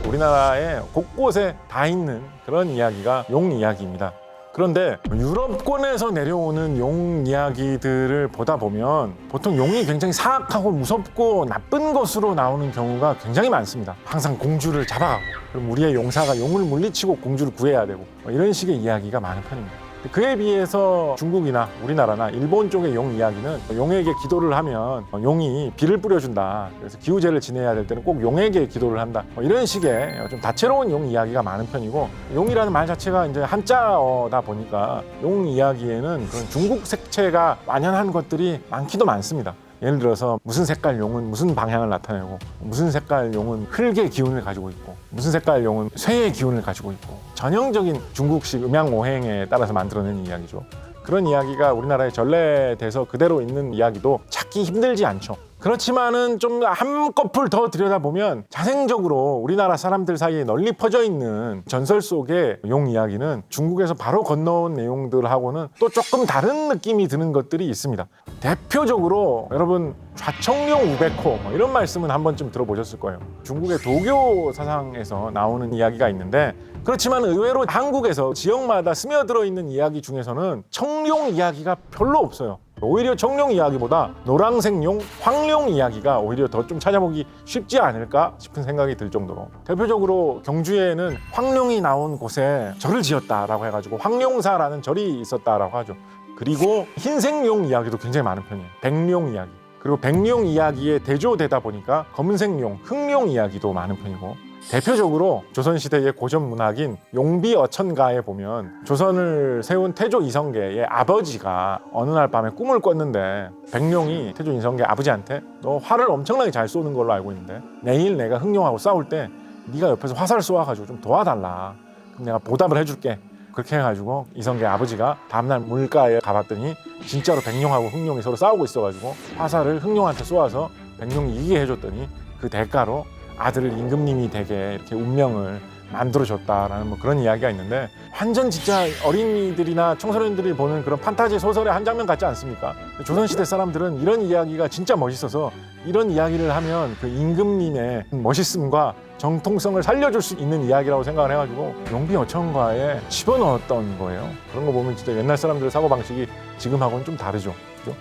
우리나라에 곳곳에 다 있는 그런 이야기가 용 이야기입니다. 그런데 유럽권에서 내려오는 용 이야기들을 보다 보면 보통 용이 굉장히 사악하고 무섭고 나쁜 것으로 나오는 경우가 굉장히 많습니다. 항상 공주를 잡아가고, 그럼 우리의 용사가 용을 물리치고 공주를 구해야 되고, 이런 식의 이야기가 많은 편입니다. 그에 비해서 중국이나 우리나라나 일본 쪽의 용 이야기는 용에게 기도를 하면 용이 비를 뿌려준다, 그래서 기우제를 지내야 될 때는 꼭 용에게 기도를 한다, 이런 식의 좀 다채로운 용 이야기가 많은 편이고, 용이라는 말 자체가 이제 한자어다 보니까 용 이야기에는 그런 중국 색채가 완연한 것들이 많기도 많습니다. 예를 들어서 무슨 색깔 용은 무슨 방향을 나타내고, 무슨 색깔 용은 흙의 기운을 가지고 있고, 무슨 색깔 용은 쇠의 기운을 가지고 있고, 전형적인 중국식 음양오행에 따라서 만들어낸 이야기죠. 그런 이야기가 우리나라에 전래돼서 그대로 있는 이야기도 찾기 힘들지 않죠. 그렇지만은 좀 한꺼풀 더 들여다보면 자생적으로 우리나라 사람들 사이에 널리 퍼져 있는 전설 속의 용 이야기는 중국에서 바로 건너온 내용들하고는 또 조금 다른 느낌이 드는 것들이 있습니다. 대표적으로 여러분 좌청룡 우백호 이런 말씀은 한 번쯤 들어보셨을 거예요. 중국의 도교 사상에서 나오는 이야기가 있는데, 그렇지만 의외로 한국에서 지역마다 스며들어 있는 이야기 중에서는 청룡 이야기가 별로 없어요. 오히려 청룡 이야기보다 노랑색 용, 황룡 이야기가 오히려 더 좀 찾아보기 쉽지 않을까 싶은 생각이 들 정도로, 대표적으로 경주에는 황룡이 나온 곳에 절을 지었다라고 해가지고 황룡사라는 절이 있었다라고 하죠. 그리고 흰색 용 이야기도 굉장히 많은 편이에요. 백룡 이야기, 그리고 백룡 이야기에 대조되다 보니까 검은색 용, 흑룡 이야기도 많은 편이고, 대표적으로 조선시대의 고전 문학인 용비어천가에 보면 조선을 세운 태조 이성계의 아버지가 어느 날 밤에 꿈을 꿨는데, 백룡이 태조 이성계 아버지한테 너 활을 엄청나게 잘 쏘는 걸로 알고 있는데 내일 내가 흑룡하고 싸울 때 네가 옆에서 화살 쏘아가지고 좀 도와달라, 그럼 내가 보답을 해줄게. 그렇게 해가지고 이성계 아버지가 다음날 물가에 가봤더니 진짜로 백룡하고 흑룡이 서로 싸우고 있어가지고 화살을 흑룡한테 쏘아서 백룡이 이기게 해줬더니 그 대가로 아들을 임금님이 되게 이렇게 운명을 만들어줬다라는 그런 이야기가 있는데, 완전 진짜 어린이들이나 청소년들이 보는 그런 판타지 소설의 한 장면 같지 않습니까? 조선시대 사람들은 이런 이야기가 진짜 멋있어서 이런 이야기를 하면 그 임금님의 멋있음과 정통성을 살려줄 수 있는 이야기라고 생각을 해가지고 용비어천가에 집어넣었던 거예요. 그런 거 보면 진짜 옛날 사람들의 사고방식이 지금하고는 좀 다르죠. 그죠?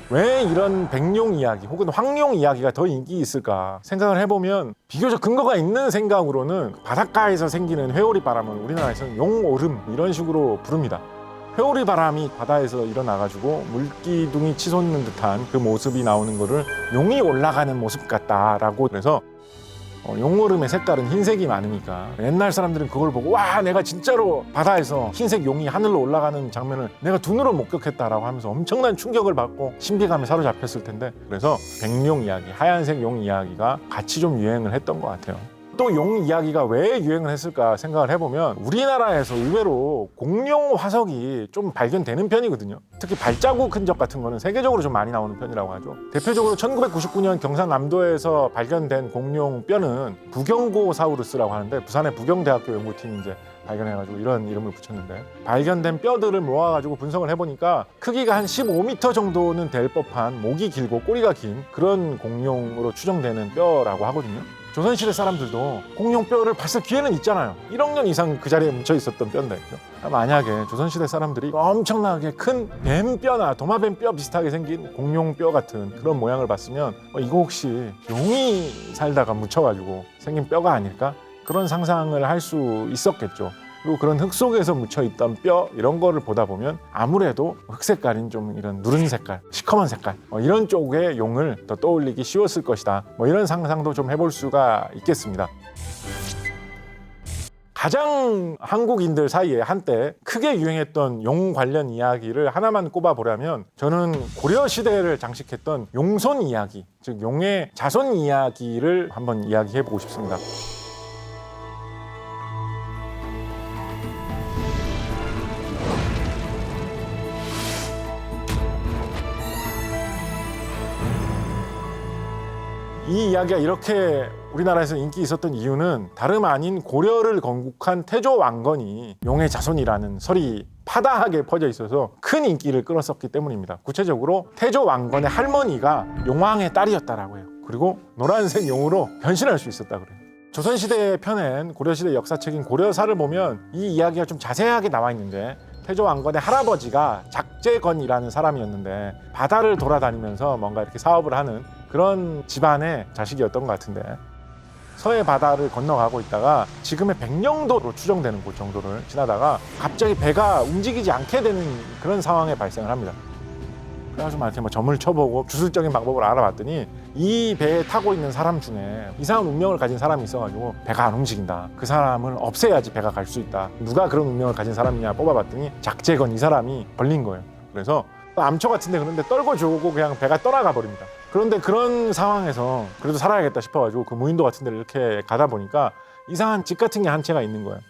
왜 이런 백룡 이야기 혹은 황룡 이야기가 더 인기 있을까 생각을 해보면, 비교적 근거가 있는 생각으로는 바닷가에서 생기는 회오리 바람은 우리나라에서는 용오름 이런 식으로 부릅니다. 회오리 바람이 바다에서 일어나가지고 물기둥이 치솟는 듯한 그 모습이 나오는 거를 용이 올라가는 모습 같다라고, 그래서 용오름의 색깔은 흰색이 많으니까 옛날 사람들은 그걸 보고 와, 내가 진짜로 바다에서 흰색 용이 하늘로 올라가는 장면을 내가 두 눈으로 목격했다라고 하면서 엄청난 충격을 받고 신비감에 사로잡혔을 텐데, 그래서 백룡 이야기, 하얀색 용 이야기가 같이 좀 유행을 했던 것 같아요. 또 용 이야기가 왜 유행을 했을까 생각을 해보면 우리나라에서 의외로 공룡 화석이 좀 발견되는 편이거든요. 특히 발자국 흔적 같은 거는 세계적으로 좀 많이 나오는 편이라고 하죠. 대표적으로 1999년 경상남도에서 발견된 공룡 뼈는 부경고사우루스라고 하는데 부산의 부경대학교 연구팀이 이제 발견해가지고 이런 이름을 붙였는데, 발견된 뼈들을 모아가지고 분석을 해보니까 크기가 한 15m 정도는 될 법한 목이 길고 꼬리가 긴 그런 공룡으로 추정되는 뼈라고 하거든요. 조선시대 사람들도 공룡 뼈를 봤을 기회는 있잖아요. 1억 년 이상 그 자리에 묻혀 있었던 뼈인데, 만약에 조선시대 사람들이 엄청나게 큰 뱀뼈나 도마뱀 뼈 비슷하게 생긴 공룡 뼈 같은 그런 모양을 봤으면 이거 혹시 용이 살다가 묻혀가지고 생긴 뼈가 아닐까? 그런 상상을 할 수 있었겠죠. 그리고 그런 흙 속에서 묻혀있던 뼈 이런 거를 보다 보면 아무래도 흙 색깔인 좀 이런 누른 색깔, 시커먼 색깔 이런 쪽의 용을 더 떠올리기 쉬웠을 것이다. 이런 상상도 좀 해볼 수가 있겠습니다. 가장 한국인들 사이에 한때 크게 유행했던 용 관련 이야기를 하나만 꼽아보라면 저는 고려시대를 장식했던 용손 이야기, 즉 용의 자손 이야기를 한번 이야기해보고 싶습니다. 이 이야기가 이렇게 우리나라에서 인기 있었던 이유는 다름 아닌 고려를 건국한 태조 왕건이 용의 자손이라는 설이 파다하게 퍼져 있어서 큰 인기를 끌었었기 때문입니다. 구체적으로 태조 왕건의 할머니가 용왕의 딸이었다라고 해요. 그리고 노란색 용으로 변신할 수 있었다 그래요. 조선시대에 펴낸 고려시대 역사책인 고려사를 보면 이 이야기가 좀 자세하게 나와 있는데, 태조 왕건의 할아버지가 작재건이라는 사람이었는데 바다를 돌아다니면서 뭔가 이렇게 사업을 하는 그런 집안의 자식이었던 것 같은데, 서해 바다를 건너가고 있다가 지금의 백령도로 추정되는 곳 정도를 지나다가 갑자기 배가 움직이지 않게 되는 그런 상황에 발생을 합니다. 그래가지고 막 이렇게 점을 쳐보고 주술적인 방법을 알아봤더니 이 배에 타고 있는 사람 중에 이상한 운명을 가진 사람이 있어가지고 배가 안 움직인다. 그 사람을 없애야지 배가 갈 수 있다. 누가 그런 운명을 가진 사람이냐 뽑아봤더니 작재건 이 사람이 걸린 거예요. 그래서 암초 같은데 그런데 떨궈 주고 그냥 배가 떠나가 버립니다. 그런데 그런 상황에서 그래도 살아야겠다 싶어가지고 그 무인도 같은 데를 이렇게 가다 보니까 이상한 집 같은 게 한 채가 있는 거예요.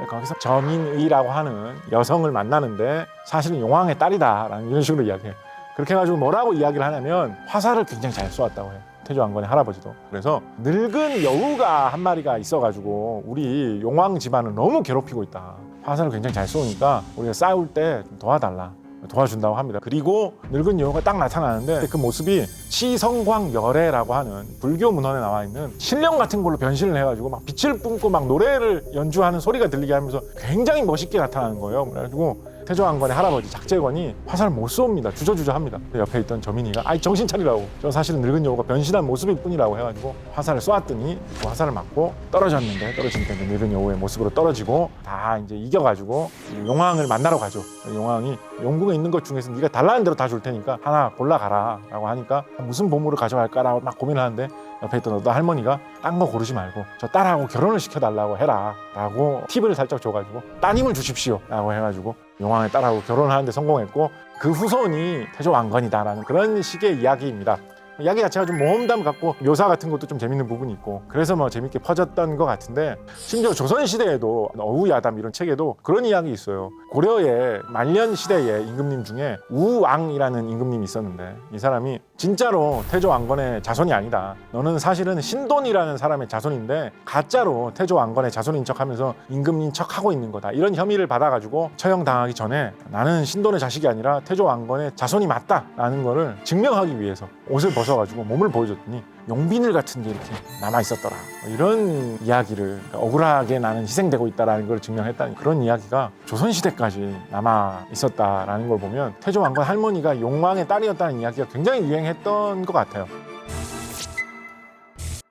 거기서 저민의라고 하는 여성을 만나는데 사실은 용왕의 딸이다라는 이런 식으로 이야기해요. 그렇게 해가지고 뭐라고 이야기를 하냐면 화살을 굉장히 잘 쏘았다고 해요. 태조 왕건의 할아버지도. 그래서 늙은 여우가 한 마리가 있어가지고 우리 용왕 집안을 너무 괴롭히고 있다. 화살을 굉장히 잘 쏘니까 우리가 싸울 때 좀 도와달라. 도와준다고 합니다. 그리고 늙은 여우가 딱 나타나는데 그 모습이 치성광열애라고 하는 불교 문헌에 나와 있는 신령 같은 걸로 변신을 해가지고 막 빛을 뿜고 막 노래를 연주하는 소리가 들리게 하면서 굉장히 멋있게 나타나는 거예요. 그래가지고 태조 왕건의 할아버지 작재건이 화살을 못 쏩니다. 주저주저합니다. 옆에 있던 저민이가 아이 정신 차리라고, 저 사실은 늙은 여우가 변신한 모습일 뿐이라고 해가지고 화살을 쏘았더니 그 화살을 맞고 떨어졌는데, 떨어지니까 이제 늙은 여우의 모습으로 떨어지고 다 이제 이겨가지고 용왕을 만나러 가죠. 용왕이 용궁에 있는 것 중에서 네가 달라는 대로 다 줄 테니까 하나 골라가라 라고 하니까 무슨 보물을 가져갈까라고 막 고민을 하는데 옆에 있던 어떤 할머니가 딴 거 고르지 말고 저 딸하고 결혼을 시켜달라고 해라 라고 팁을 살짝 줘가지고 따님을 주십시오 라고 해가지고 용왕의 딸하고 결혼하는데 성공했고, 그 후손이 태조 왕건이다라는 그런 식의 이야기입니다. 이야기 자체가 좀 모험담 같고 묘사 같은 것도 좀 재밌는 부분이 있고 그래서 뭐 재밌게 퍼졌던 것 같은데, 심지어 조선시대에도 어우야담 이런 책에도 그런 이야기 있어요. 고려의 말년 시대의 임금님 중에 우왕이라는 임금님이 있었는데 이 사람이 진짜로 태조 왕건의 자손이 아니다. 너는 사실은 신돈이라는 사람의 자손인데 가짜로 태조 왕건의 자손인 척하면서 임금님 척하고 있는 거다. 이런 혐의를 받아가지고 처형당하기 전에 나는 신돈의 자식이 아니라 태조 왕건의 자손이 맞다라는 거를 증명하기 위해서 옷을 벗어가지고 몸을 보여줬더니 용비늘 같은 게 이렇게 남아있었더라. 이런 이야기를, 억울하게 나는 희생되고 있다는 걸 증명했다는 그런 이야기가 조선시대까지 남아있었다는 걸 보면 태조 왕건 할머니가 용왕의 딸이었다는 이야기가 굉장히 유행했던 것 같아요.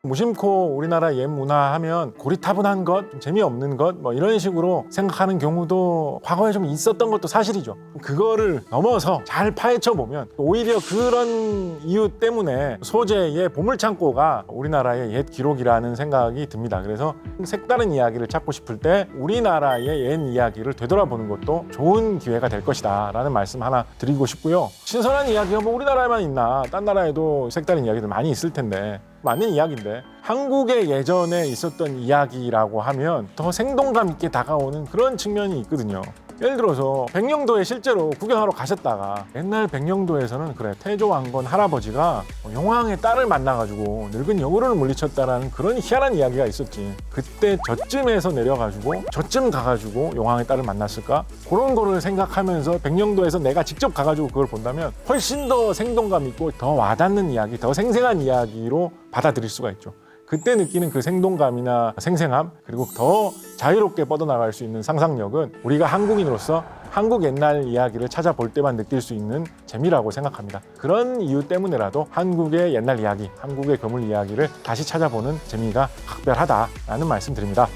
무심코 우리나라 옛 문화 하면 고리타분한 것, 좀 재미없는 것 뭐 이런 식으로 생각하는 경우도 과거에 좀 있었던 것도 사실이죠. 그거를 넘어서 잘 파헤쳐 보면 오히려 그런 이유 때문에 소재의 보물창고가 우리나라의 옛 기록이라는 생각이 듭니다. 그래서 색다른 이야기를 찾고 싶을 때 우리나라의 옛 이야기를 되돌아보는 것도 좋은 기회가 될 것이다 라는 말씀 하나 드리고 싶고요. 신선한 이야기가 뭐 우리나라에만 있나, 딴 나라에도 색다른 이야기들 많이 있을 텐데 맞는 이야기인데 한국의 예전에 있었던 이야기라고 하면 더 생동감 있게 다가오는 그런 측면이 있거든요. 예를 들어서 백령도에 실제로 구경하러 가셨다가 옛날 백령도에서는 그래 태조왕건 할아버지가 용왕의 딸을 만나가지고 늙은 여우를 물리쳤다라는 그런 희한한 이야기가 있었지. 그때 저쯤에서 내려가지고 저쯤 가가지고 용왕의 딸을 만났을까? 그런 거를 생각하면서 백령도에서 내가 직접 가가지고 그걸 본다면 훨씬 더 생동감 있고 더 와닿는 이야기, 더 생생한 이야기로 받아들일 수가 있죠. 그때 느끼는 그 생동감이나 생생함, 그리고 더 자유롭게 뻗어나갈 수 있는 상상력은 우리가 한국인으로서 한국 옛날 이야기를 찾아볼 때만 느낄 수 있는 재미라고 생각합니다. 그런 이유 때문에라도 한국의 옛날 이야기, 한국의 거물 이야기를 다시 찾아보는 재미가 각별하다라는 말씀 드립니다.